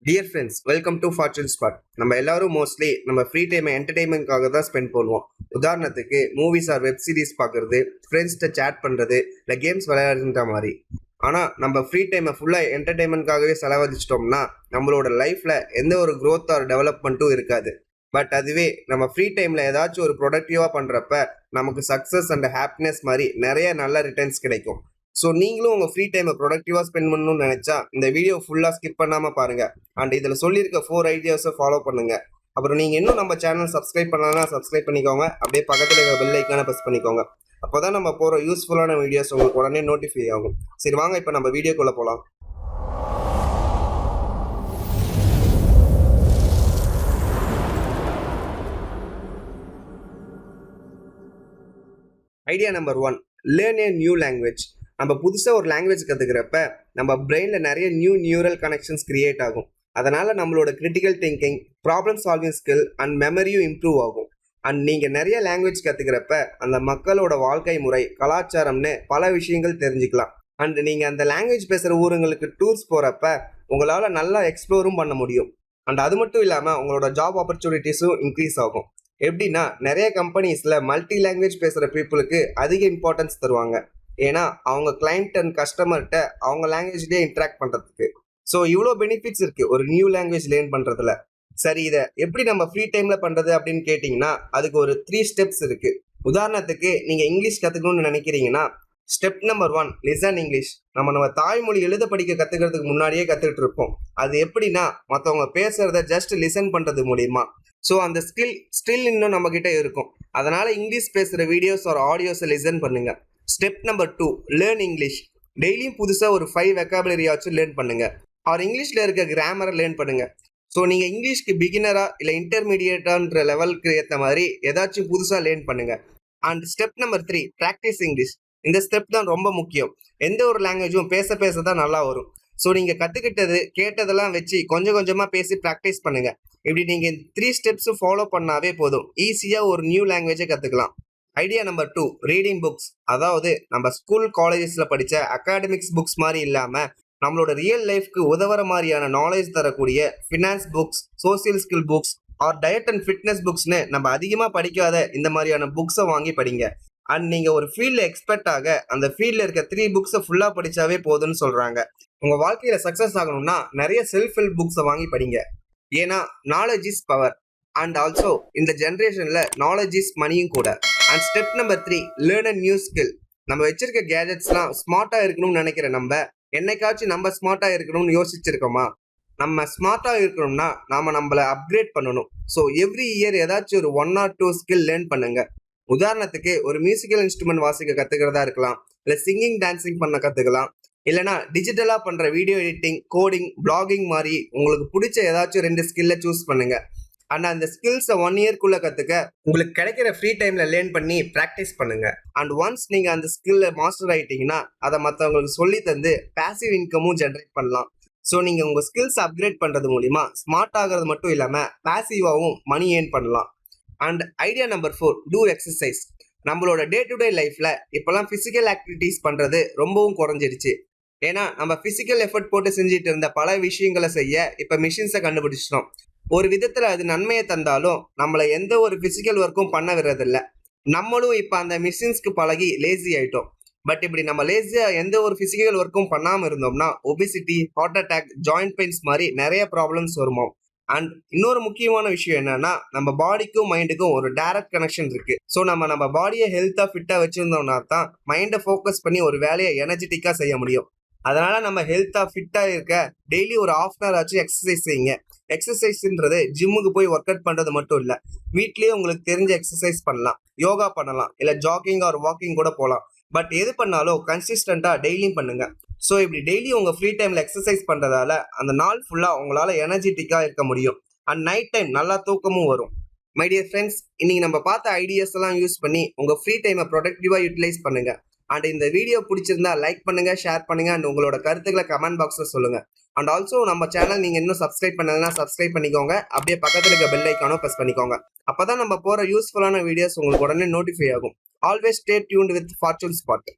Dear friends, welcome to Fortune Spot. நம்ம எல்லாரும் mostly நம்ம ஃப்ரீ டைமை என்டர்டைன்மெண்ட்காக தான் ஸ்பெண்ட் பண்ணுவோம். உதாரணத்துக்கு மூவிஸ் ஆர் வெப் சீரிஸ் பார்க்கறது, ஃப்ரெண்ட்ஸ்கிட்ட சேட் பண்ணுறது, இல்லை கேம்ஸ் விளையாடுற மாதிரி. ஆனால் நம்ம ஃப்ரீ டைமை ஃபுல்லாக என்டர்டைன்மெண்ட்காகவே செலவழிச்சிட்டோம்னா நம்மளோட லைஃப்பில் எந்த ஒரு க்ரோத் ஆர் டெவலப்மெண்ட்டும் இருக்காது. பட் அதுவே நம்ம ஃப்ரீ டைமில் ஏதாச்சும் ஒரு ப்ரொடக்டிவாக பண்ணுறப்ப நமக்கு சக்ஸஸ் அண்ட் ஹாப்பினஸ் மாதிரி நிறைய நல்ல ரிட்டர்ன்ஸ் கிடைக்கும். ஸோ நீங்களும் உங்கள் ஃப்ரீ டைமை ப்ரொடக்டிவாக ஸ்பெண்ட் பண்ணணும்னு நினச்சா இந்த வீடியோ ஃபுல்லாக ஸ்கிப் பண்ணாமல் பாருங்கள். அண்ட் இதில் சொல்லியிருக்க 4 ஐடியாஸை ஃபாலோ பண்ணுங்கள். அப்புறம் நீங்கள் இன்னும் நம்ம சேனல் சப்ஸ்கிரைப் பண்ணலன்னா சப்ஸ்கிரைப் பண்ணிக்கோங்க. அப்படியே பக்கத்தில் இருக்க பெல் ஐக்கானை ப்ரெஸ் பண்ணிக்கோங்க. அப்போ தான் நம்ம போகிற யூஸ்ஃபுல்லான வீடியோஸ் உங்களுக்கு உடனே நோட்டிஃபை ஆகும். சரி வாங்க இப்போ நம்ம வீடியோக்குள்ளே போகலாம். Idea number 1, learn a new language. நம்ம புதுசாக ஒரு லாங்குவேஜ் கற்றுக்கிறப்ப நம்ம பிரெயினில் நிறைய நியூரல் கனெக்ஷன்ஸ் கிரியேட் ஆகும். அதனால் நம்மளோட critical thinking, problem solving skill and மெமரியும் இம்ப்ரூவ் ஆகும். அண்ட் நீங்கள் நிறைய லாங்குவேஜ் கற்றுக்கிறப்ப அந்த மக்களோட வாழ்க்கை முறை, கலாச்சாரம்னு பல விஷயங்கள் தெரிஞ்சுக்கலாம். அண்ட் நீங்கள் அந்த லாங்குவேஜ் பேசுகிற ஊருங்களுக்கு டூர்ஸ் போகிறப்ப உங்களால் நல்லா எக்ஸ்ப்ளோரும் பண்ண முடியும். அண்ட் அது மட்டும் இல்லாமல் உங்களோட ஜாப் ஆப்பர்ச்சுனிட்டிஸும் இன்க்ரீஸ் ஆகும். எப்படின்னா நிறைய கம்பெனிஸில் மல்டி லாங்குவேஜ் பேசுகிற பீப்புளுக்கு அதிக இம்பார்ட்டன்ஸ் தருவாங்க. ஏன்னா அவங்க கிளைண்ட் அண்ட் கஸ்டமர்கிட்ட அவங்க லாங்குவேஜ்லேயே இன்ட்ராக்ட் பண்ணுறதுக்கு. ஸோ இவ்வளோ பெனிஃபிட்ஸ் இருக்குது ஒரு நியூ லாங்குவேஜ் லேர்ன் பண்ணுறதுல. சரி, இதை எப்படி நம்ம ஃப்ரீ டைமில் பண்ணுறது அப்படின்னு கேட்டிங்கன்னா அதுக்கு ஒரு 3 ஸ்டெப்ஸ் இருக்குது. உதாரணத்துக்கு நீங்கள் இங்கிலீஷ் கற்றுக்கணும்னு நினைக்கிறீங்கன்னா ஸ்டெப் நம்பர் 1, லிசன் இங்கிலீஷ். நம்ம தாய்மொழி எழுத படிக்க கற்றுக்கிறதுக்கு முன்னாடியே கற்றுக்கிட்டு இருப்போம். அது எப்படின்னா மற்றவங்க பேசுகிறத ஜஸ்ட் லிசன் பண்ணுறது மூலிமா. ஸோ அந்த ஸ்டில் இன்னும் நம்மக்கிட்ட இருக்கும். அதனால் இங்கிலீஷ் பேசுகிற வீடியோஸ் ஒரு ஆடியோஸை லிசன் பண்ணுங்கள். Step number 2, learn English. டெய்லியும் புதுசாக ஒரு 5 வெக்காபுலரி ஆச்சும் லேர்ன் பண்ணுங்க. ஆர் இங்கிலீஷில் இருக்க கிராமரை லேர்ன் பண்ணுங்க. ஸோ நீங்கள் இங்கிலீஷ்க்கு பிகினரா இல்லை இன்டர்மீடியேட்டான்ற லெவலுக்கு ஏற்ற மாதிரி ஏதாச்சும் புதுசாக லேர்ன் பண்ணுங்க. And step number 3, practice English. இந்த ஸ்டெப் தான் ரொம்ப முக்கியம். எந்த ஒரு லாங்குவேஜும் பேச பேச தான் நல்லா வரும். ஸோ நீங்கள் கற்றுக்கிட்டது கேட்டதெல்லாம் வச்சு கொஞ்சம் கொஞ்சமாக பேசி ப்ராக்டிஸ் பண்ணுங்க. இப்படி நீங்கள் 3 ஸ்டெப்ஸும் ஃபாலோ பண்ணாவே போதும், ஈஸியாக ஒரு நியூ லாங்குவேஜை கற்றுக்கலாம். Idea number 2, reading books. அதாவது நம்ம ஸ்கூல் காலேஜஸில் படித்த அகாடமிக்ஸ் புக்ஸ் மாதிரி இல்லாமல் நம்மளோட ரியல் லைஃப்க்கு உதவுற மாதிரியான நாலேஜ் தரக்கூடிய finance books, social skill books or diet and fitness புக்ஸ்னு நம்ம அதிகமாக படிக்காத இந்த மாதிரியான புக்ஸை வாங்கி படிங்க. அண்ட் நீங்கள் ஒரு ஃபீல்டில் எக்ஸ்பர்ட் ஆக அந்த ஃபீல்டில் இருக்க 3 புக்ஸை ஃபுல்லாக படித்தாவே போதும்னு சொல்கிறாங்க. உங்கள் வாழ்க்கையில் சக்ஸஸ் ஆகணும்னா நிறைய செல்ஃப் ஹெல்ப் புக்ஸை வாங்கி படிங்க. ஏன்னா knowledge is power. And also இந்த ஜென்ரேஷனில் நாலேஜ் இஸ் மணியும் கூட. And step number 3, learn a new skill. நம்ம வச்சிருக்க கேஜெட்ஸ்லாம் ஸ்மார்ட்டாக இருக்கணும்னு நினைக்கிற நம்ம என்னைக்காச்சும் நம்ம ஸ்மார்ட்டாக இருக்கணும்னு யோசிச்சிருக்கோமா? நம்ம ஸ்மார்ட்டாக இருக்கணும்னா நம்மளை அப்கிரேட் பண்ணணும். ஸோ எவ்ரி இயர் ஏதாச்சும் ஒரு 1 or 2 ஸ்கில் லேர்ன் பண்ணுங்க. உதாரணத்துக்கு ஒரு மியூசிக்கல் இன்ஸ்ட்ருமெண்ட் வாசிக்க கற்றுக்கிறதா இருக்கலாம், இல்லை சிங்கிங் டான்ஸிங் பண்ண கற்றுக்கலாம், இல்லைனா டிஜிட்டலாக பண்ணுற வீடியோ எடிட்டிங், கோடிங், பிளாகிங் மாதிரி உங்களுக்கு பிடிச்ச ஏதாச்சும் 2 ஸ்கில்லை சூஸ் பண்ணுங்க. அண்ட் அந்த ஸ்கில்ஸை 1 இயர்க்குள்ளே கற்றுக்க உங்களுக்கு கிடைக்கிற ஃப்ரீ டைமில் லேர்ன் பண்ணி ப்ராக்டிஸ் பண்ணுங்கள். அண்ட் ஒன்ஸ் நீங்கள் அந்த ஸ்கில்லை மாஸ்டர் ஆகிட்டீங்கன்னா அதை மற்றவங்களுக்கு சொல்லி தந்து பேசிவ் இன்கமும் ஜென்ரேட் பண்ணலாம். ஸோ நீங்கள் உங்கள் ஸ்கில்ஸ் அப்கிரேட் பண்ணுறது மூலிமா ஸ்மார்ட் ஆகிறது மட்டும் இல்லாமல் பேசிவாகவும் மணி ஏர்ன் பண்ணலாம். And idea number 4, do exercise. நம்மளோட டே டு டே லைஃப்பில் இப்போலாம் ஃபிசிக்கல் ஆக்டிவிட்டீஸ் பண்ணுறது ரொம்பவும் குறைஞ்சிடுச்சு. ஏன்னா நம்ம ஃபிசிக்கல் எஃபர்ட் போட்டு செஞ்சுட்டு இருந்த பல விஷயங்களை செய்ய இப்போ மிஷின்ஸை கண்டுபிடிச்சிட்டோம். ஒரு விதத்தில் அது நன்மையை தந்தாலும் நம்மளை எந்த ஒரு ஃபிசிக்கல் ஒர்க்கும் பண்ண விடுறதில்ல. நம்மளும் இப்போ அந்த மிஷின்ஸ்க்கு பழகி லேசி ஆகிட்டோம். பட் இப்படி நம்ம லேசியாக எந்த ஒரு ஃபிசிக்கல் ஒர்க்கும் பண்ணாமல் இருந்தோம்னா obesity, heart attack, joint pains மாதிரி நிறைய ப்ராப்ளம்ஸ் வருமோ. அண்ட் இன்னொரு முக்கியமான விஷயம் என்னன்னா நம்ம பாடிக்கும் மைண்டுக்கும் ஒரு டைரக்ட் கனெக்ஷன் இருக்கு. ஸோ நம்ம பாடியை ஹெல்த்தாக ஃபிட்டாக வச்சிருந்தோம்னா தான் மைண்டை ஃபோக்கஸ் பண்ணி ஒரு வேலையை எனர்ஜெட்டிக்காக செய்ய முடியும். அதனால நம்ம ஹெல்த்தாக ஃபிட்டாக இருக்க டெய்லி ஒரு 1/2 hour ஆச்சு எக்ஸசைஸ் செய்யுங்க. எக்ஸசைஸ்ன்றது ஜிம்முக்கு போய் ஒர்க் அவுட் பண்ணுறது மட்டும் இல்லை, வீட்லேயே உங்களுக்கு தெரிஞ்ச எக்ஸசைஸ் பண்ணலாம், யோகா பண்ணலாம், இல்லை ஜாக்கிங் ஆர் வாக்கிங் கூட போகலாம். பட் எது பண்ணாலும் கன்சிஸ்டண்ட்டாக டெய்லியும் பண்ணுங்க. ஸோ இப்படி டெய்லி உங்கள் ஃப்ரீ டைமில் எக்ஸசைஸ் பண்ணுறதால அந்த நாள் ஃபுல்லாக உங்களால் எனர்ஜெட்டிக்காக இருக்க முடியும். அண்ட் நைட் டைம் நல்லா தூக்கமும் வரும். மை டியர் ஃப்ரெண்ட்ஸ், இன்னைக்கு நம்ம பார்த்த ஐடியாஸ் எல்லாம் யூஸ் பண்ணி உங்கள் ஃப்ரீ டைமை ப்ரொடக்டிவாக யூட்டிலைஸ் பண்ணுங்க. அண்ட் இந்த வீடியோ பிடிச்சிருந்தா லைக் பண்ணுங்க, ஷேர் பண்ணுங்க, அண்ட் உங்களோட கருத்துக்களை கமெண்ட் பாக்ஸில் சொல்லுங்க. அண்ட் ஆல்சோ நம்ம சேனல் நீங்கள் இன்னும் சப்ஸ்கிரைப் பண்ணலன்னா சப்ஸ்கிரைப் பண்ணிக்கோங்க. அப்படியே பக்கத்தில் இருக்க பெல் ஐக்கானும் ப்ரெஸ் பண்ணிக்கோங்க. அப்பதான் நம்ம போகிற யூஸ்ஃபுல்லான வீடியோஸ் உங்களுக்கு உடனே நோட்டிஃபை ஆகும். Always stay tuned with fortune spot.